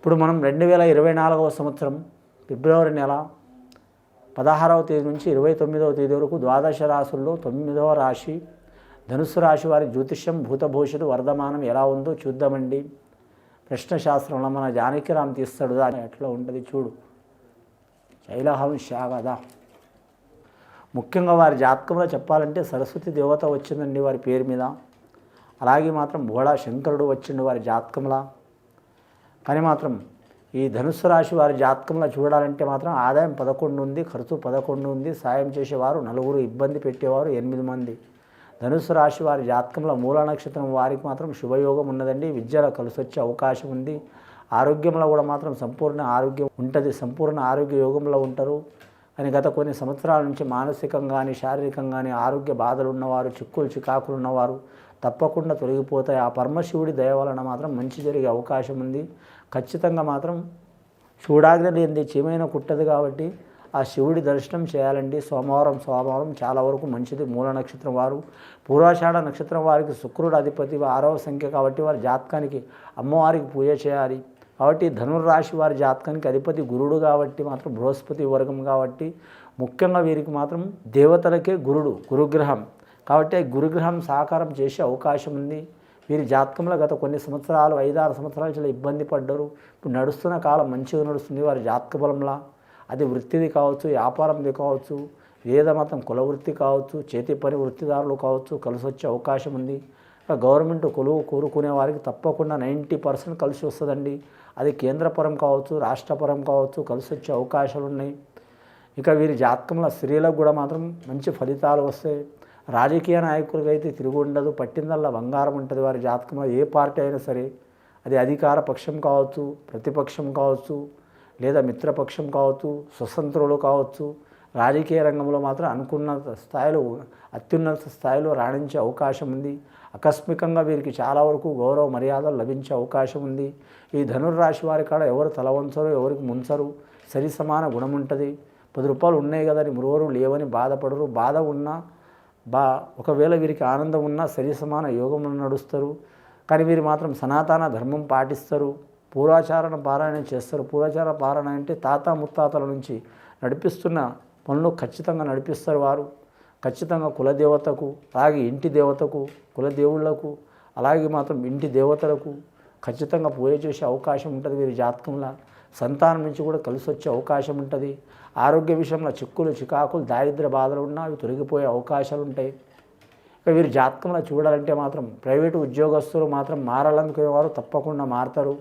ఇప్పుడు మనం 2024వ సంవత్సరం ఫిబ్రవరి నెల 16వ తేదీ నుంచి 29వ తేదీ వరకు ద్వాదశ రాశుల్లో 9వ రాశి ధనుస్సు రాశి వారి జ్యోతిష్యం భూతభవిష్యత్తు వర్ధమానం ఎలా ఉందో చూద్దామండి. ప్రశ్నశాస్త్రంలో మన జానకిరామ్ తీస్తాడు, దాని ఎట్లా ఉంటుంది చూడు. శైలహం శాగదా. ముఖ్యంగా వారి జాతకంలో చెప్పాలంటే సరస్వతి దేవత వచ్చిందండి వారి పేరు మీద. అలాగే మాత్రం భోళా శంకరుడు వచ్చిండు వారి జాతకంలో. కానీ మాత్రం ఈ ధనుస్సు రాశి వారి జాతకంలో చూడాలంటే మాత్రం ఆదాయం 11 ఉంది, ఖర్చు 11 ఉంది, సాయం చేసేవారు 4, ఇబ్బంది పెట్టేవారు 8 మంది. ధనుస్సు రాశి వారి జాతకంలో మూల నక్షత్రం వారికి మాత్రం శుభయోగం ఉన్నదండి. విద్యలో కలిసి వచ్చే అవకాశం ఉంది. ఆరోగ్యంలో కూడా మాత్రం సంపూర్ణ ఆరోగ్యం ఉంటుంది, సంపూర్ణ ఆరోగ్య యోగంలో ఉంటారు. కానీ గత కొన్ని సంవత్సరాల నుంచి మానసికంగా కానీ శారీరకంగా కానీ ఆరోగ్య బాధలు ఉన్నవారు, చిక్కులు చికాకులు ఉన్నవారు తప్పకుండా తొలగిపోతాయి. ఆ పరమశివుడి దయ వలన మాత్రం మంచి జరిగే అవకాశం ఉంది. ఖచ్చితంగా మాత్రం చూడాగ్ని లేనిది చీమైన కుట్టదు కాబట్టి ఆ శివుడి దర్శనం చేయాలండి. సోమవారం చాలా వరకు మంచిది. మూల నక్షత్రం వారు, పూర్వాషాఢ నక్షత్రం వారికి శుక్రుడు అధిపతి 6వ సంఖ్య కాబట్టి వారి జాతకానికి అమ్మవారికి పూజ చేయాలి. కాబట్టి ధనుర్రాశి వారి జాతకానికి అధిపతి గురుడు కాబట్టి మాత్రం బృహస్పతి వర్గం కాబట్టి ముఖ్యంగా వీరికి మాత్రం దేవతలకే గురుగ్రహం కాబట్టి గురుగ్రహం సహకారం చేసే అవకాశం ఉంది. వీరి జాతకంలో గత కొన్ని సంవత్సరాలు 5-6 సంవత్సరాలు చాలా ఇబ్బంది పడ్డారు. ఇప్పుడు నడుస్తున్న కాలం మంచిగా నడుస్తుంది వారి జాతక బలంలా. అది వృత్తిది కావచ్చు, వ్యాపారంది కావచ్చు, వేద మతం కుల వృత్తి కావచ్చు, చేతి పని వృత్తిదారులు కావచ్చు, కలిసి వచ్చే అవకాశం ఉంది. గవర్నమెంట్ కొలువు కోరుకునే వారికి తప్పకుండా 90% కలిసి వస్తుందండి. అది కేంద్రపరం కావచ్చు, రాష్ట్రపరం కావచ్చు, కలిసి వచ్చే అవకాశాలు ఉన్నాయి. ఇక వీరి జాతకంలో స్త్రీలకు కూడా మాత్రం మంచి ఫలితాలు వస్తాయి. రాజకీయ నాయకులకి అయితే తిరుగు ఉండదు, పట్టిందల్లా బంగారం ఉంటుంది. వారి జాతకంలో ఏ పార్టీ అయినా సరే, అది అధికార పక్షం కావచ్చు, ప్రతిపక్షం కావచ్చు, లేదా మిత్రపక్షం కావచ్చు, స్వతంత్రులు కావచ్చు, రాజకీయ రంగంలో మాత్రం అనుకున్న స్థాయిలో అత్యున్నత స్థాయిలో రాణించే అవకాశం ఉంది. ఆకస్మికంగా వీరికి చాలా వరకు గౌరవ మర్యాదలు లభించే అవకాశం ఉంది. ఈ ధనుర్రాశి వారి కాడ ఎవరు తల వంచరు, ఎవరికి ముంచరు, సరి సమాన గుణం ఉంటుంది. 10 రూపాయలు ఉన్నాయి కదని మురువరు లేవని బాధపడరు. బాధ ఉన్నా ఒకవేళ వీరికి ఆనందం ఉన్నా సరి సమాన యోగం నడుస్తారు. కానీ వీరు మాత్రం సనాతన ధర్మం పాటిస్తారు, పూర్వాచారణ పారాయణ చేస్తారు. పూర్వాచార పారాయణ అంటే తాత ముత్తాతల నుంచి నడిపిస్తున్న పనులు ఖచ్చితంగా నడిపిస్తారు వారు. ఖచ్చితంగా కులదేవతకు, అలాగే ఇంటి దేవతకు, కులదేవుళ్లకు, అలాగే మాత్రం ఇంటి దేవతలకు ఖచ్చితంగా పూజ చేసే అవకాశం ఉంటుంది. వీరి జాతకంలో సంతానం నుంచి కూడా కలిసి వచ్చే అవకాశం ఉంటుంది. ఆరోగ్య విషయంలో చిక్కులు చికాకులు దారిద్ర్య బాధలు ఉన్నా అవి తొలగిపోయే అవకాశాలు ఉంటాయి. ఇక వీరి జాతకంలో చూడాలంటే మాత్రం ప్రైవేటు ఉద్యోగస్తులు మాత్రం మారాలనుకునేవారు తప్పకుండా మారతారు.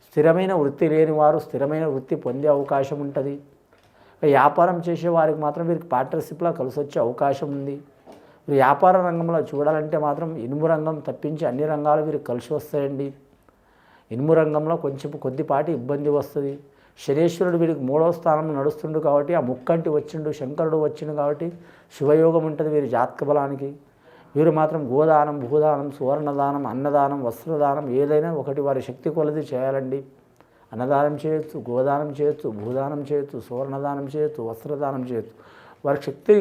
స్థిరమైన వృత్తి లేని వారు స్థిరమైన వృత్తి పొందే అవకాశం ఉంటుంది. వ్యాపారం చేసే వారికి మాత్రం వీరికి పార్ట్నర్షిప్లో కలిసి వచ్చే అవకాశం ఉంది. వీరి వ్యాపార రంగంలో చూడాలంటే మాత్రం ఇనుము రంగం తప్పించి అన్ని రంగాలు వీరికి కలిసి వస్తాయండి. ఇనుము రంగంలో కొంచెం కొద్దిపాటి ఇబ్బంది వస్తుంది. శనేశ్వరుడు వీరికి 3వ స్థానంలో నడుస్తుండు కాబట్టి ఆ ముక్కంటి వచ్చిండు, శంకరుడు వచ్చిండు కాబట్టి శుభయోగం ఉంటుంది వీరి జాతక బలానికి. వీరు మాత్రం గోదానం, భూదానం, సువర్ణదానం, అన్నదానం, వస్త్రదానం ఏదైనా ఒకటి వారి శక్తి కొలది చేయాలండి. అన్నదానం చేయొచ్చు, గోదానం చేయొచ్చు, భూదానం చేయొచ్చు, సువర్ణదానం చేయొచ్చు, వస్త్రదానం చేయొచ్చు. వారి శక్తి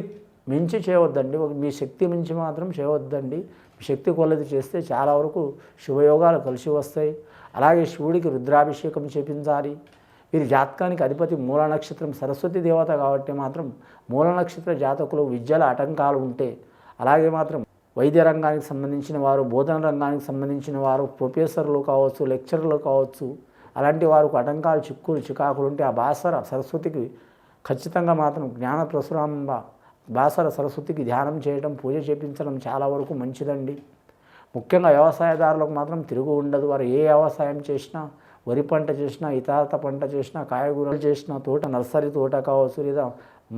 మించి చేయవద్దండి. మీ శక్తి మించి మాత్రం చేయవద్దండి. మీ శక్తి కొలది చేస్తే చాలా వరకు శుభయోగాలు కలిసి వస్తాయి. అలాగే శివుడికి రుద్రాభిషేకం చేపించాలి. వీరి జాతకానికి అధిపతి మూల నక్షత్రం సరస్వతి దేవత కాబట్టి మాత్రం మూల నక్షత్ర జాతకులు విద్యల ఆటంకాలు ఉంటే, అలాగే మాత్రం వైద్య రంగానికి సంబంధించిన వారు, బోధన రంగానికి సంబంధించిన వారు, ప్రొఫెసర్లు కావచ్చు, లెక్చరర్లు కావచ్చు, అలాంటి వారికి ఆటంకాలు చిక్కులు చికాకులు ఉంటే ఆ బాసర సరస్వతికి ఖచ్చితంగా మాత్రం జ్ఞాన ప్రసురాంబ బాసర సరస్వతికి ధ్యానం చేయడం, పూజ చేపించడం చాలా వరకు మంచిదండి. ముఖ్యంగా వ్యవసాయదారులకు మాత్రం తిరుగు ఉండదు. వారు ఏ వ్యవసాయం చేసినా, వరి పంట చేసినా, ఇతరత పంట చేసినా, కాయగూరలు చేసినా, తోట నర్సరీ తోట కావచ్చు, లేదా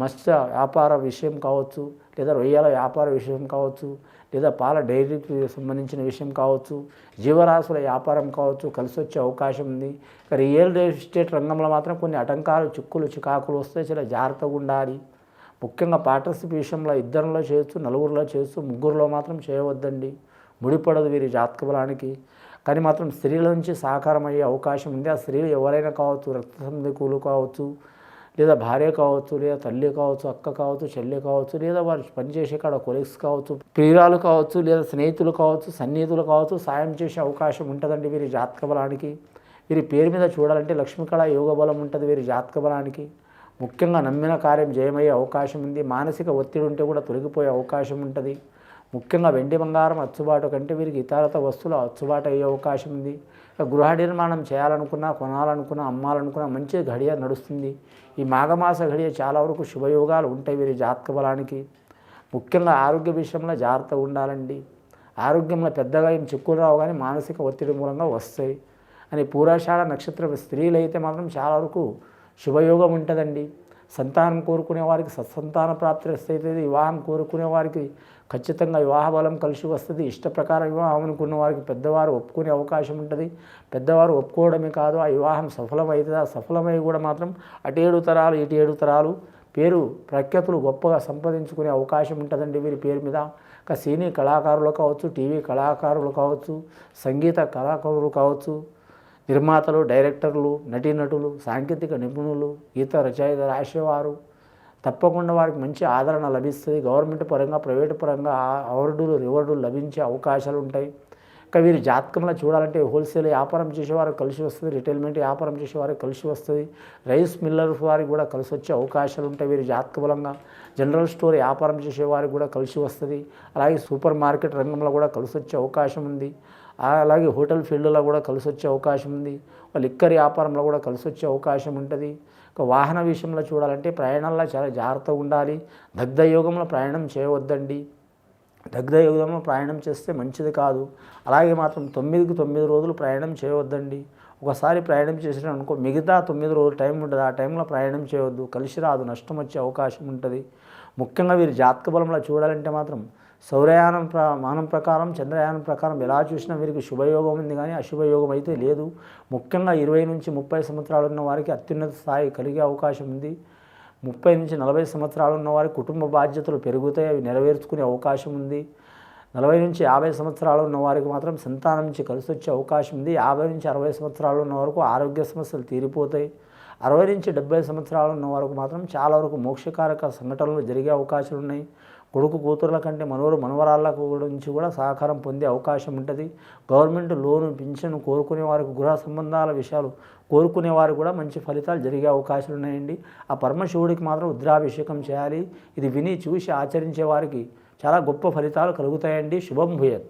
మత్స్య వ్యాపార విషయం కావచ్చు, లేదా రొయ్యల వ్యాపార విషయం కావచ్చు, లేదా పాల డైరీకి సంబంధించిన విషయం కావచ్చు, జీవరాశుల వ్యాపారం కావచ్చు, కలిసి వచ్చే అవకాశం ఉంది. ఇక రియల్ ఎస్టేట్ రంగంలో మాత్రం కొన్ని ఆటంకాలు చిక్కులు చికాకులు వస్తాయి, చాలా జాగ్రత్తగా ఉండాలి. ముఖ్యంగా పార్ట్నర్షిప్ విషయంలో 2లో చేయొచ్చు, 4లో చేయొచ్చు, 3లో మాత్రం చేయవద్దండి. ముడిపడదు వీరి జాతక బలానికి. కానీ మాత్రం స్త్రీల నుంచి సహకారం అయ్యే అవకాశం ఉంది. ఆ స్త్రీలు ఎవరైనా కావచ్చు, రక్త సంబంధికులు కావచ్చు, లేదా భార్య కావచ్చు, లేదా తల్లి కావచ్చు, అక్క కావచ్చు, చెల్లి కావచ్చు, లేదా వారు పనిచేసే కాడ కొలీగ్స్ కావచ్చు, ప్రియురాలు కావచ్చు, లేదా స్నేహితులు కావచ్చు, సన్నిహితులు కావచ్చు, సాయం చేసే అవకాశం ఉంటుందండి వీరి జాతక బలానికి. వీరి పేరు మీద చూడాలంటే లక్ష్మీకళ యోగ బలం ఉంటుంది వీరి జాతక బలానికి. ముఖ్యంగా నమ్మిన కార్యం జయమయ్యే అవకాశం ఉంది. మానసిక ఒత్తిడి ఉంటే కూడా తొలగిపోయే అవకాశం ఉంటుంది. ముఖ్యంగా వెండి బంగారం అచ్చుబాటు కంటే వీరికి ఇతరత వస్తువులు అచ్చుబాటు అయ్యే అవకాశం ఉంది. గృహ నిర్మాణం చేయాలనుకున్నా, కొనాలనుకున్నా, అమ్మాలనుకున్నా మంచి ఘడియ నడుస్తుంది. ఈ మాఘమాస ఘడియ చాలా వరకు శుభయోగాలు ఉంటాయి వీరి జాతక బలానికి. ముఖ్యంగా ఆరోగ్య విషయంలో జాగ్రత్తగా ఉండాలండి. ఆరోగ్యంలో పెద్దగా ఏం చిక్కులు రావు, కానీ మానసిక ఒత్తిడి మూలంగా వస్తాయి. అని పూర్వాషాఢ నక్షత్రం స్త్రీలు అయితే మాత్రం చాలా వరకు శుభయోగం ఉంటుందండి. సంతానం కోరుకునే వారికి సత్సంతాన ప్రాప్తి అవుతుంది. వివాహం కోరుకునే వారికి ఖచ్చితంగా వివాహ బలం కలిసి వస్తుంది. ఇష్ట ప్రకారం వివాహం అనుకున్న వారికి పెద్దవారు ఒప్పుకునే అవకాశం ఉంటుంది. పెద్దవారు ఒప్పుకోవడమే కాదు, ఆ వివాహం సఫలమవుతుంది. ఆ సఫలమై కూడా మాత్రం అటు 7 తరాలు ఇటు 7 తరాలు పేరు ప్రఖ్యాతులు గొప్పగా సంపాదించుకునే అవకాశం ఉంటుందండి వీరి పేరు మీద. సినీ కళాకారులు కావచ్చు, టీవీ కళాకారులు కావచ్చు, సంగీత కళాకారులు కావచ్చు, నిర్మాతలు, డైరెక్టర్లు, నటీనటులు, సాంకేతిక నిపుణులు, గీత రచయిత రాసేవారు తప్పకుండా వారికి మంచి ఆదరణ లభిస్తుంది. గవర్నమెంట్ పరంగా, ప్రైవేటు పరంగా అవార్డులు, రివార్డులు లభించే అవకాశాలు ఉంటాయి. ఇంకా వీరి జాతకంలో చూడాలంటే హోల్సేల్ వ్యాపారం చేసేవారికి కలిసి వస్తుంది. రిటైల్మెంట్ వ్యాపారం చేసేవారికి కలిసి వస్తుంది. రైస్ మిల్లర్స్ వారికి కూడా కలిసి వచ్చే అవకాశాలు ఉంటాయి వీరి జాతక బలంగా. జనరల్ స్టోర్ వ్యాపారం చేసేవారికి కూడా కలిసి వస్తుంది. అలాగే సూపర్ మార్కెట్ రంగంలో కూడా కలిసి వచ్చే అవకాశం ఉంది. అలాగే హోటల్ ఫీల్డ్లో కూడా కలిసి వచ్చే అవకాశం ఉంది. లిక్కర్ వ్యాపారంలో కూడా కలిసి వచ్చే అవకాశం ఉంటుంది. వాహన విషయంలో చూడాలంటే ప్రయాణాల్లో చాలా జాగ్రత్తగా ఉండాలి. దగ్ధ యోగంలో ప్రయాణం చేయవద్దండి. దగ్ధ యోగంలో ప్రయాణం చేస్తే మంచిది కాదు. అలాగే మాత్రం 9కి 9 రోజులు ప్రయాణం చేయవద్దండి. ఒకసారి ప్రయాణం చేసినా అనుకో, మిగతా 9 రోజులు టైం ఉంటుంది. ఆ టైంలో ప్రయాణం చేయవద్దు, కలిసి రాదు, నష్టం వచ్చే అవకాశం ఉంటుంది. ముఖ్యంగా వీరి జాతక బలంలో చూడాలంటే మాత్రం సౌరయానం మానం ప్రకారం, చంద్రయానం ప్రకారం ఎలా చూసినా వీరికి శుభయోగం ఉంది, కానీ అశుభయోగం అయితే లేదు. ముఖ్యంగా 20 నుంచి 30 సంవత్సరాలు ఉన్న వారికి అత్యున్నత స్థాయి కలిగే అవకాశం ఉంది. 30 నుంచి 40 సంవత్సరాలు ఉన్న వారికి కుటుంబ బాధ్యతలు పెరుగుతాయి, అవి నెరవేర్చుకునే అవకాశం ఉంది. 40 నుంచి 50 సంవత్సరాలు ఉన్న వారికి మాత్రం సంతానం నుంచి కలిసి వచ్చే అవకాశం ఉంది. 50 నుంచి 60 సంవత్సరాలు ఉన్న వరకు ఆరోగ్య సమస్యలు తీరిపోతాయి. 60 నుంచి 70 సంవత్సరాలు ఉన్న వరకు మాత్రం చాలా వరకు మోక్షకారక సంఘటనలు జరిగే అవకాశాలు ఉన్నాయి. కొడుకు కూతుర్ల కంటే మనవరాళ్ళ గురించి కూడా సహకారం పొందే అవకాశం ఉంటుంది. గవర్నమెంట్ లోను, పింఛను కోరుకునే వారికి, గృహ సంబంధాల విషయాలు కోరుకునే వారికి కూడా మంచి ఫలితాలు జరిగే అవకాశాలు ఉన్నాయండి. ఆ పరమశివుడికి మాత్రం రుద్రాభిషేకం చేయాలి. ఇది విని చూసి ఆచరించే వారికి చాలా గొప్ప ఫలితాలు కలుగుతాయండి. శుభం భూయత్.